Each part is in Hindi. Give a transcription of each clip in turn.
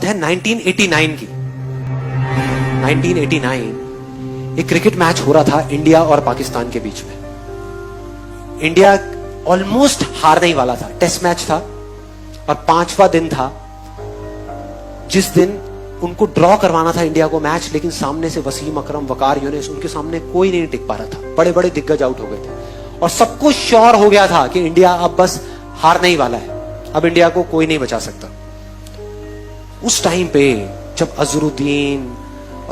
है 1989 की। 1989 एक क्रिकेट मैच हो रहा था इंडिया और पाकिस्तान के बीच में। इंडिया ऑलमोस्ट हारने ही वाला था, टेस्ट मैच था और 5वां दिन था जिस दिन उनको ड्रॉ करवाना था इंडिया को मैच, लेकिन सामने से वसीम अकरम, वकार यूनिस, उनके सामने कोई नहीं टिक पा रहा था। बड़े बड़े दिग्गज आउट हो गए थे और सबको श्योर हो गया था कि इंडिया अब बस हारने ही वाला है, अब इंडिया को कोई नहीं बचा सकता। उस टाइम पे जब अजरुद्दीन,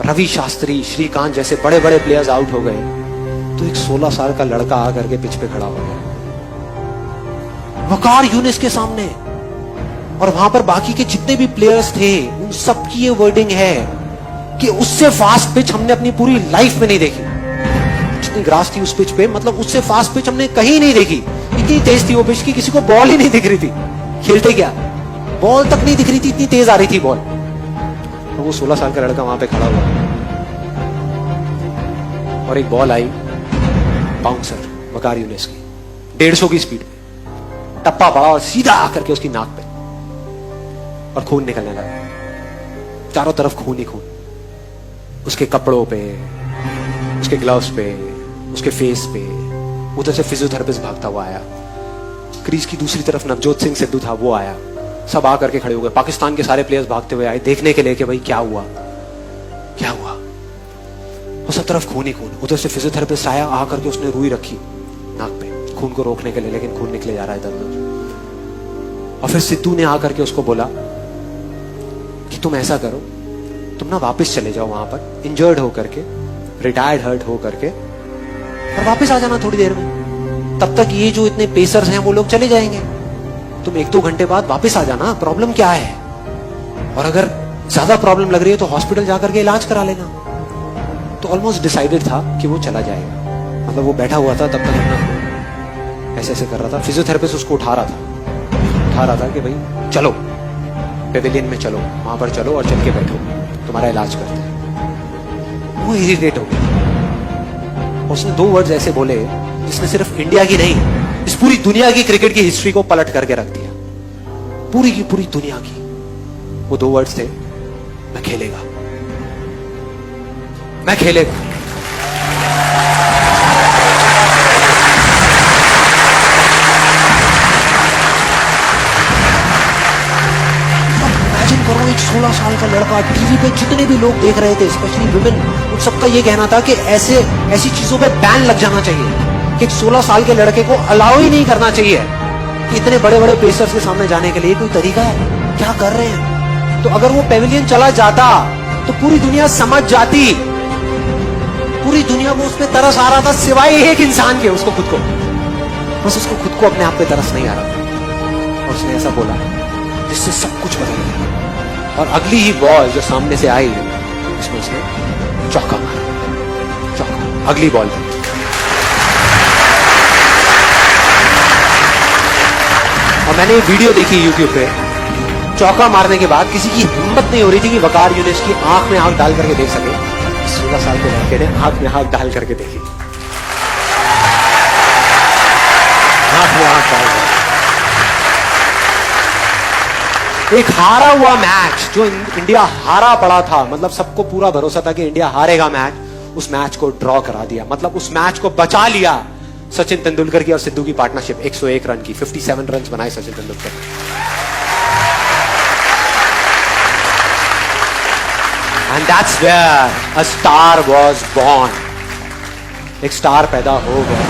रवि शास्त्री, श्रीकांत जैसे बड़े बड़े प्लेयर्स आउट हो गए तो एक 16 साल का लड़का आकर के पिच पे खड़ा हो गया वकार यूनिस के सामने, और वहां पर बाकी के जितने भी प्लेयर्स थे उन सबकी ये वर्डिंग है कि उससे फास्ट पिच हमने अपनी पूरी लाइफ में नहीं देखी। जितनी ग्रास थी उस पिच पे, मतलब उससे फास्ट पिच हमने कहीं नहीं देखी। इतनी तेज थी वो पिच की किसी को बॉल ही नहीं दिख रही थी, खेलते क्या बॉल तक नहीं दिख रही थी, इतनी तेज आ रही थी बॉल। तो वो 16 साल का लड़का वहां पे खड़ा हुआ और एक बॉल आई बाउंसर वकार यूनिस की 150 की स्पीड पे, टप्पा पड़ा और सीधा आकर के उसकी नाक पे, और खून निकलने लगा, चारों तरफ खून ही खून, उसके कपड़ों पे, उसके ग्लव्स पे, उसके फेस पे। उधर से फिजियोथेरेपिस्ट भागता हुआ आया, क्रीज की दूसरी तरफ नवजोत सिंह सिद्धू था, वो आया, सब आकर के खड़े हो गए। पाकिस्तान के सारे प्लेयर्स भागते हुए आए देखने के लिए कि भाई क्या हुआ क्या हुआ। वो सब तरफ खून ही खून। उधर से फिजियोथेरेपिस्ट आया, आकर के उसने रुई रखी नाक पे खून को रोकने के लिए, लेकिन खून निकले जा रहा है इधर उधर। और फिर सिद्धू ने आकर के उसको बोला कि तुम ऐसा करो, तुम ना वापस चले जाओ वहां पर, इंजर्ड हो करके, रिटायर्ड हर्ट हो करके, और वापस आ जाना थोड़ी देर में। तब तक ये जो इतने पेसर्स हैं वो लोग चले जाएंगे, तुम 1-2 घंटे बाद वापस आ जाना, प्रॉब्लम क्या है, और अगर ज्यादा प्रॉब्लम लग रही है तो हॉस्पिटल जाकर के इलाज करा लेना। तो ऑलमोस्ट डिसाइडेड था कि वो चला जाएगा, मतलब वो बैठा हुआ था तब तक अपना ऐसे ऐसे कर रहा था। फिजियोथेरेपिस्ट उसको उठा रहा था कि भाई चलो पेविलियन में चलो, वहां पर चलो और चल के बैठो, तुम्हारा इलाज करते हैं। वो इरिटेट हो गया, उसने 2 वर्ड्स ऐसे बोले जिसने सिर्फ इंडिया की नहीं, इस पूरी दुनिया की क्रिकेट की हिस्ट्री को पलट करके रख दिया, पूरी की पूरी दुनिया की। वो 2 वर्ड्स थे, मैं खेलेगा, मैं खेलेगा। इमेजिन करो, एक 16 साल का लड़का, टीवी पे जितने भी लोग देख रहे थे, स्पेशली वुमेन, उन सबका ये कहना था कि ऐसी चीजों पे बैन लग जाना चाहिए, कि 16 साल के लड़के को अलाउ ही नहीं करना चाहिए कि इतने बड़े बड़े पेसर्स के सामने जाने के लिए। कोई तरीका है? क्या कर रहे हैं? तो अगर वो पेविलियन चला जाता तो पूरी दुनिया समझ जाती, पूरी दुनिया को उस पर तरस आ रहा था, सिवाय एक इंसान के, उसको खुद को, बस उसको खुद को अपने आप पे तरस नहीं आ रहा था। और उसने ऐसा बोला जिससे सब कुछ बदल गया। और अगली ही बॉल जो सामने से आई उसमें उसने चौका मारा, चौका, अगली बॉल थी। और मैंने ये वीडियो देखी YouTube पे, चौका मारने के बाद किसी की हिम्मत नहीं हो रही थी कि वकार यूनिस की आंख में आंख डाल करके देख सके। 16 साल के लड़के ने आंख में आंख डाल करके देखी, आंख में आंख डाल करके। एक हारा हुआ मैच, जो इंडिया हारा पड़ा था, मतलब सबको पूरा भरोसा था कि इंडिया हारेगा मैच, उस मैच को ड्रॉ करा दिया, मतलब उस मैच को बचा लिया। सचिन तेंदुलकर की और सिद्धू की पार्टनरशिप 101 रन की, 57 रन बनाए सचिन तेंदुलकर ने। And that's where a star was born. एक स्टार पैदा हो गया।